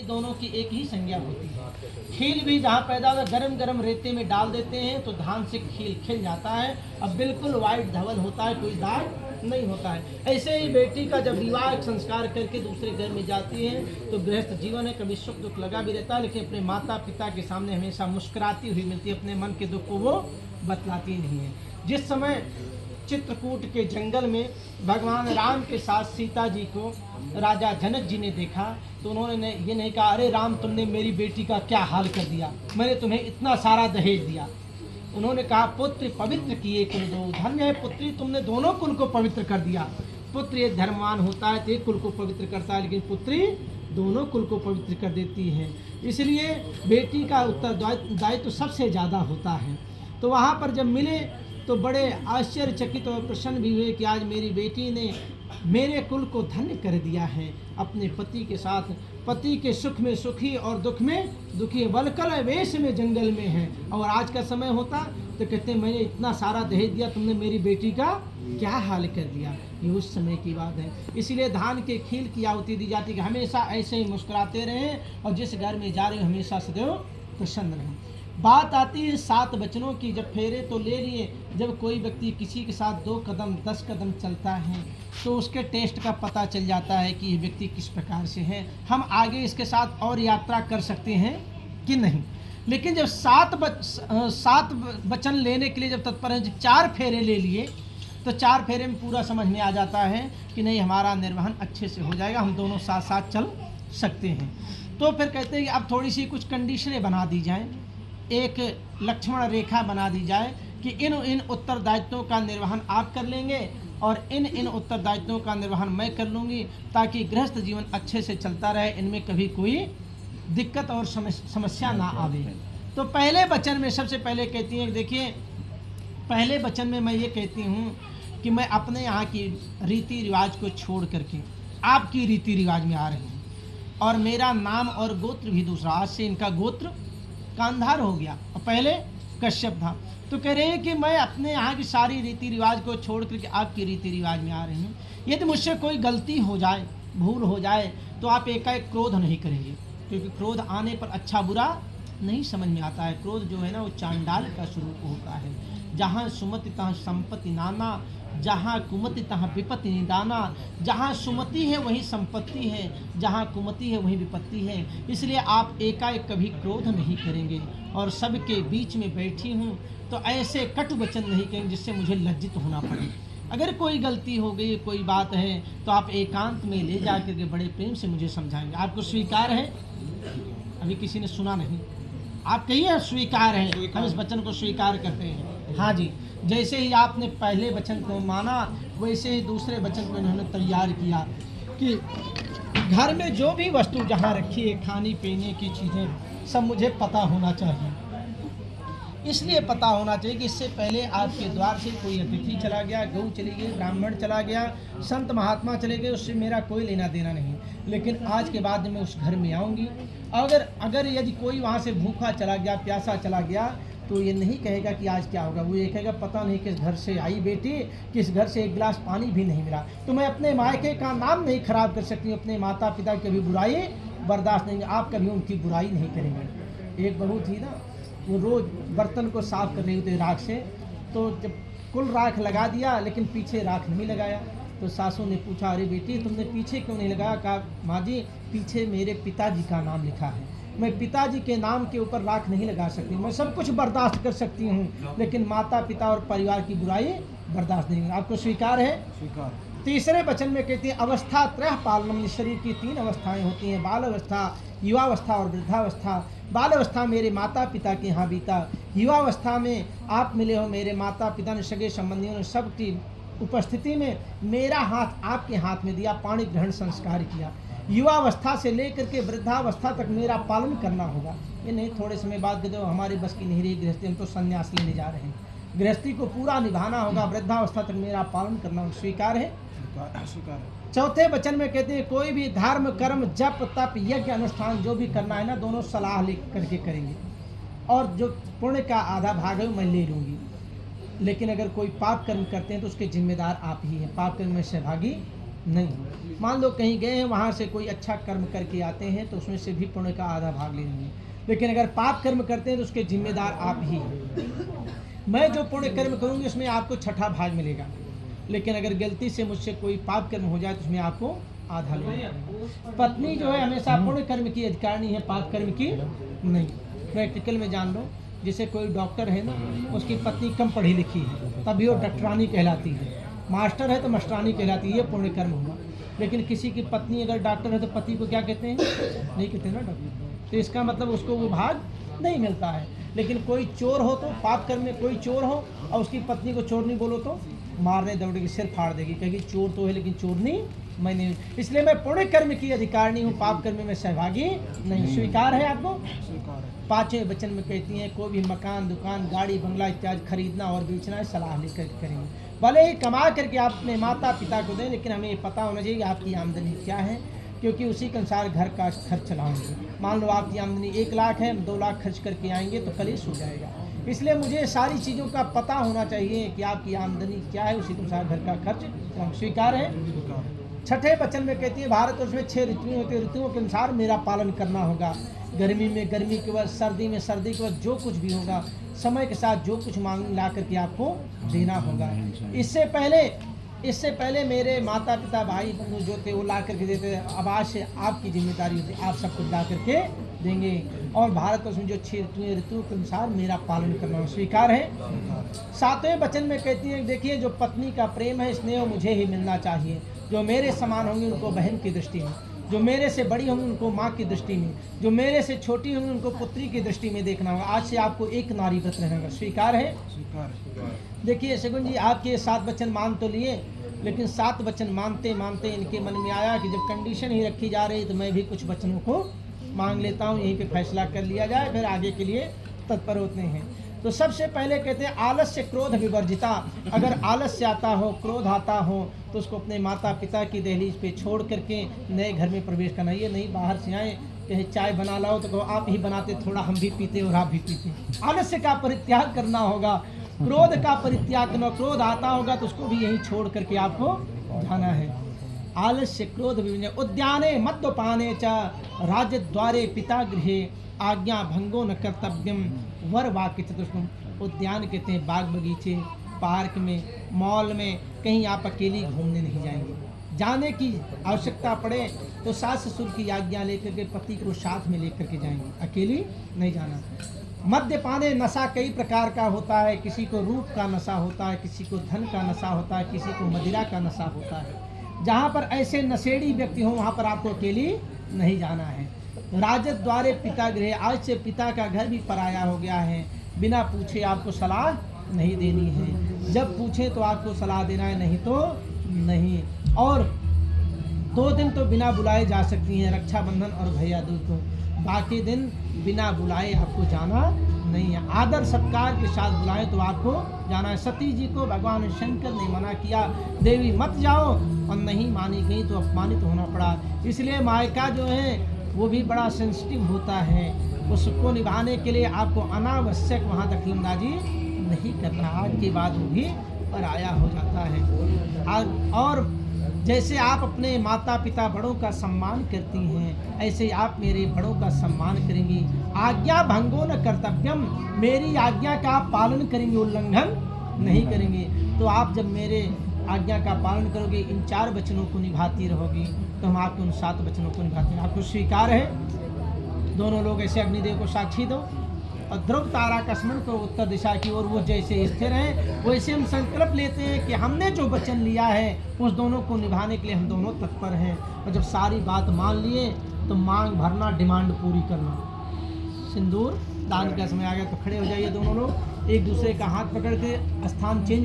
दोनों की एक ही संज्ञा होती है। खील भी जहाँ पैदा होता है गरम गरम रेते में डाल देते हैं तो धान से खील खिल जाता है। अब बिल्कुल वाइट धवल होता है, कोई दाग नहीं होता है। ऐसे ही बेटी का जब विवाह संस्कार करके दूसरे घर में जाती है तो गृहस्थ जीवन है, कभी सुख दुख लगा भी रहता है, लेकिन अपने माता पिता के सामने हमेशा मुस्कुराती हुई मिलती है। अपने मन के दुख को वो बतलाती नहीं है। जिस समय चित्रकूट के जंगल में भगवान राम के साथ सीता जी को राजा जनक जी ने देखा तो उन्होंने ये नहीं कहा, अरे राम तुमने मेरी बेटी का क्या हाल कर दिया, मैंने तुम्हें इतना सारा दहेज दिया। उन्होंने कहा, पुत्र पवित्र किए कुल दो, धन्य है पुत्री तुमने दोनों कुल को पवित्र कर दिया। पुत्र ये धर्मवान होता है तो एक कुल को पवित्र करता है, लेकिन पुत्री दोनों कुल को पवित्र कर देती है। इसलिए बेटी का उत्तरदायित्व सबसे ज़्यादा होता है। तो वहाँ पर जब मिले तो बड़े आश्चर्यचकित और प्रसन्न भी हुए कि आज मेरी बेटी ने मेरे कुल को धन्य कर दिया है। अपने पति के साथ, पति के सुख में सुखी और दुख में दुखी, वलकल वेश में जंगल में है। और आज का समय होता तो कहते मैंने इतना सारा दहेज दिया, तुमने मेरी बेटी का क्या हाल कर दिया। ये उस समय की बात है। इसीलिए धान के खील की आहुति दी जाती है कि हमेशा ऐसे ही मुस्कुराते रहें और जिस घर में जा रहे हो हमेशा सदैव प्रसन्न रहें। बात आती है 7 वचनों की। जब फेरे तो ले लिए, जब कोई व्यक्ति किसी के साथ 2 कदम 10 कदम चलता है तो उसके टेस्ट का पता चल जाता है कि ये व्यक्ति किस प्रकार से है, हम आगे इसके साथ और यात्रा कर सकते हैं कि नहीं। लेकिन जब 7 वचन लेने के लिए जब तत्पर हैं, 4 फेरे ले लिए तो 4 फेरे में पूरा समझ में आ जाता है कि नहीं हमारा निर्वहन अच्छे से हो जाएगा, हम दोनों साथ साथ चल सकते हैं। तो फिर कहते हैं कि अब थोड़ी सी कुछ कंडीशनें बना दी जाएँ, एक लक्ष्मण रेखा बना दी जाए कि इन उत्तरदायित्वों का निर्वहन आप कर लेंगे और इन उत्तरदायित्वों का निर्वहन मैं कर लूँगी, ताकि गृहस्थ जीवन अच्छे से चलता रहे, इनमें कभी कोई दिक्कत और समस्या ना आवे। तो पहले वचन में सबसे पहले कहती हैं, देखिए पहले वचन में मैं ये कहती हूँ कि मैं अपने यहाँ की रीति रिवाज को छोड़ करके आपकी रीति रिवाज में आ रही हूँ और मेरा नाम और गोत्र भी दूसरा, आज से इनका गोत्र गांधार हो गया और पहले कश्यप था। तो कह रहे हैं कि मैं अपने यहाँ की सारी रीति रिवाज को छोड़ करके आपकी रीति रिवाज में आ रही हूँ। यदि मुझसे कोई गलती हो जाए, भूल हो जाए तो आप एकाएक क्रोध नहीं करेंगे, क्योंकि क्रोध आने पर अच्छा बुरा नहीं समझ में आता है। क्रोध जो है ना वो चांडाल का स्वरूप होता है। जहाँ सुमति तहाँ संपत्ति नाना, जहाँ कुमति तहाँ विपत्ति निदाना। जहाँ सुमति है वही संपत्ति है, जहाँ कुमति है वही विपत्ति है। इसलिए आप एकाएक कभी क्रोध नहीं करेंगे और सबके बीच में बैठी हूँ तो ऐसे कटु वचन नहीं कहेंगे जिससे मुझे लज्जित होना पड़े। अगर कोई गलती हो गई, कोई बात है तो आप एकांत में ले जा करके बड़े प्रेम से मुझे समझाएंगे। आपको स्वीकार है? अभी किसी ने सुना नहीं, आप कहिए स्वीकार है, हम इस वचन को स्वीकार करते हैं। हाँ जी, जैसे ही आपने पहले वचन को माना वैसे ही दूसरे वचन को इन्होंने तैयार किया कि घर में जो भी वस्तु जहाँ रखी है, खाने पीने की चीज़ें, सब मुझे पता होना चाहिए। इसलिए पता होना चाहिए कि इससे पहले आपके द्वार से कोई अतिथि चला गया, गऊ चली गई, ब्राह्मण चला गया, संत महात्मा चले गए, उससे मेरा कोई लेना देना नहीं। लेकिन आज के बाद मैं उस घर में आऊँगी, अगर यदि कोई वहाँ से भूखा चला गया, प्यासा चला गया, तो ये नहीं कहेगा कि आज क्या होगा, वो ये कहेगा पता नहीं किस घर से आई बेटी, किस घर से एक गिलास पानी भी नहीं मिला। तो मैं अपने मायके का नाम नहीं खराब कर सकती, अपने माता पिता की कभी बुराई बर्दाश्त नहीं, आप कभी उनकी बुराई नहीं करेंगे। एक बहू थी ना, वो रोज़ बर्तन को साफ कर रही होती राख से, तो जब कुल राख लगा दिया लेकिन पीछे राख नहीं लगाया, तो सासू ने पूछा, अरे बेटी तुमने पीछे क्यों नहीं लगाया? कहा माँ जी पीछे मेरे पिताजी का नाम लिखा है, मैं पिताजी के नाम के ऊपर राख नहीं लगा सकती। मैं सब कुछ बर्दाश्त कर सकती हूँ लेकिन माता पिता और परिवार की बुराई बर्दाश्त नहीं। आपको स्वीकार है? स्वीकार। तीसरे वचन में कहती है, अवस्था त्रय पालनम, शरीर की 3 अवस्थाएं होती हैं, बाल अवस्था, युवावस्था और वृद्धावस्था। बाल अवस्था मेरे माता पिता के यहाँ बीता, युवावस्था में आप मिले हो, मेरे माता पिता ने, सगे संबंधियों ने सबकी उपस्थिति में मेरा हाथ आपके हाथ में दिया, पाणी ग्रहण संस्कार किया। युवावस्था से लेकर के वृद्धावस्था तक मेरा पालन करना होगा। ये नहीं थोड़े समय बाद कहते हो हमारी बस की नहीं रही गृहस्थी, हम तो संन्यास लेने जा रहे हैं। गृहस्थी को पूरा निभाना होगा, वृद्धावस्था तक मेरा पालन करना होगा। स्वीकार है? स्वीकार है। चौथे वचन में कहते हैं, कोई भी धर्म कर्म जप तप यज्ञ अनुष्ठान जो भी करना है ना, दोनों सलाह ले करके करेंगे और जो पुण्य का आधा भाग है मैं ले लूँगी। लेकिन अगर कोई पाप कर्म करते हैं तो उसके जिम्मेदार आप ही हैं, पाप कर्म में सहभागी नहीं। मान लो कहीं गए हैं, वहाँ से कोई अच्छा कर्म करके आते हैं तो उसमें से भी पुण्य का आधा भाग ले लेंगे, लेकिन अगर पाप कर्म करते हैं तो उसके जिम्मेदार आप ही हैं। मैं जो पुण्य कर्म करूँगी उसमें आपको छठा भाग मिलेगा, लेकिन अगर गलती से मुझसे कोई पाप कर्म हो जाए तो उसमें आपको आधा लेना पड़ेगा। पत्नी जो है हमेशा पुण्य कर्म की अधिकारिणी है, पाप कर्म की नहीं। प्रैक्टिकल में जान लो, जैसे कोई डॉक्टर है ना, उसकी पत्नी कम पढ़ी लिखी है तभी वो डॉक्टरानी कहलाती है, मास्टर है तो मास्टरानी कहलाती है, ये पुण्य कर्म हुआ। लेकिन किसी की पत्नी अगर डॉक्टर है तो पति को क्या कहते हैं? नहीं कहते ना डॉक्टर, तो इसका मतलब उसको वो भाग नहीं मिलता है। लेकिन कोई चोर हो तो पाप कर्म में कोई चोर हो और उसकी पत्नी को चोर नहीं बोलो तो मारने दौड़ेगी, सिर फाड़ देगी, कहेगी चोर तो है लेकिन चोर नहीं मैं नहीं। इसलिए मैं पुण्य कर्म की अधिकारिणी हूँ, पाप कर्म में सहभागी नहीं। स्वीकार है आपको? स्वीकार है। पांचवें वचन में कहती हैं कोई भी मकान, दुकान, गाड़ी, बंगला इत्यादि खरीदना और बेचना है सलाह लेकर करेंगे। भले ही कमा करके आप अपने माता पिता को दें, लेकिन हमें ये पता होना चाहिए कि आपकी आमदनी क्या है, क्योंकि उसी के अनुसार घर का खर्च चलाएंगे। मान लो आपकी आमदनी 1 लाख है, 2 लाख खर्च करके आएंगे तो कलेश हो जाएगा। इसलिए मुझे सारी चीज़ों का पता होना चाहिए कि आपकी आमदनी क्या है, उसी के अनुसार घर का खर्च। स्वीकार है? छठे वचन में कहती है भारत उसमें 6 ऋतुएं होती है, ऋतुओं के अनुसार मेरा पालन करना होगा। गर्मी में गर्मी के वक्त, सर्दी में सर्दी के वक्त, जो कुछ भी होगा समय के साथ जो कुछ मांग ला करके आपको देना होगा। इससे पहले मेरे माता पिता भाई बंधु जो थे वो ला करके देते, अब आज से आपकी जिम्मेदारी होती है, आप सब कुछ ला करके देंगे। और भारत उसमें जो 6 ऋतुएं, ऋतुओं के अनुसार मेरा पालन करना। स्वीकार है? 7वें वचन में कहती है देखिए जो पत्नी का प्रेम है स्नेह मुझे ही मिलना चाहिए। जो मेरे समान होंगे उनको बहन की दृष्टि में, जो मेरे से बड़ी होंगी उनको माँ की दृष्टि में, जो मेरे से छोटी होंगी उनको पुत्री की दृष्टि में देखना होगा। आज से आपको एक नारी व्रत रहना होगा। स्वीकार है? स्वीकार। देखिए शगुन जी, आपके 7 वचन मान तो लिए, लेकिन 7 वचन मानते मानते इनके मन में आया कि जब कंडीशन ही रखी जा रही तो मैं भी कुछ वचनों को मांग लेता हूँ, यहीं पे फैसला कर लिया जाए, फिर आगे के लिए तत्पर होते हैं। तो सबसे पहले कहते हैं आलस्य क्रोध विवर्जिता। अगर आलस्य आता हो, क्रोध आता हो तो उसको अपने माता पिता की दहलीज पे छोड़ करके नए घर में प्रवेश करना। ये नहीं बाहर से आए कहे चाय बना लाओ तो कहो आप ही बनाते, थोड़ा हम भी पीते और आप भी पीते। आलस्य का परित्याग करना होगा, क्रोध का परित्याग करना। क्रोध आता होगा तो उसको भी यहीं छोड़ करके आपको जाना है। आलस्य क्रोध विवर्जने उद्याने मद्यपाने च राज्य द्वारे पिता गृहे आज्ञा भंगो न कर्तव्यम वर वाक्य चतुष्टम। उद्यान कहते हैं बाग बगीचे, पार्क में, मॉल में, कहीं आप अकेली घूमने नहीं जाएंगे। जाने की आवश्यकता पड़े तो सास ससुर की आज्ञा लेकर के पति को साथ में लेकर के जाएंगे, अकेली नहीं जाना। मद्यपाने नशा कई प्रकार का होता है, किसी को रूप का नशा होता है, किसी को धन का नशा होता है, किसी को मदिरा का नशा होता है। जहाँ पर ऐसे नशेड़ी व्यक्ति हों वहाँ पर आपको अकेली नहीं जाना है। राजद द्वारे पिता गृह, आज से पिता का घर भी पराया हो गया है। बिना पूछे आपको सलाह नहीं देनी है, जब पूछे तो आपको सलाह देना है, नहीं तो नहीं। और 2 दिन तो बिना बुलाए जा सकती हैं, रक्षाबंधन और भैया दूज को, बाकी दिन बिना बुलाए आपको जाना नहीं है। आदर सत्कार के साथ बुलाएं तो आपको जाना है। सती जी को भगवान शंकर ने मना किया, देवी मत जाओ, और नहीं मानी गई तो अपमानित होना पड़ा। इसलिए मायका जो है वो भी बड़ा सेंसिटिव होता है, उसको निभाने के लिए आपको अनावश्यक वहाँ दखलंदाजी नहीं करना। आज के बाद वो भी पराया हो जाता है। और जैसे आप अपने माता पिता बड़ों का सम्मान करती हैं, ऐसे ही आप मेरे बड़ों का सम्मान करेंगी। आज्ञा भंगो न कर्तव्यम, मेरी आज्ञा का आप पालन करेंगे, उल्लंघन नहीं करेंगे। तो आप जब मेरे आज्ञा का पालन करोगे, इन 4 वचनों को निभाती रहोगी, तो हम आपको उन 7 वचनों को निभाते हैं। आपको स्वीकार है? दोनों लोग ऐसे अग्निदेव को साक्षी दो और ध्रुव तारा का स्मरण करो उत्तर दिशा की ओर। वो जैसे स्थिर हैं वैसे हम संकल्प लेते हैं कि हमने जो वचन लिया है उस दोनों को निभाने के लिए हम दोनों तत्पर हैं। और जब सारी बात मान लिए तो मांग भरना, डिमांड पूरी करना। सिंदूर दान का समय आ गया तो खड़े हो जाइए दोनों लोग, एक दूसरे का हाथ पकड़ के स्थान चेंज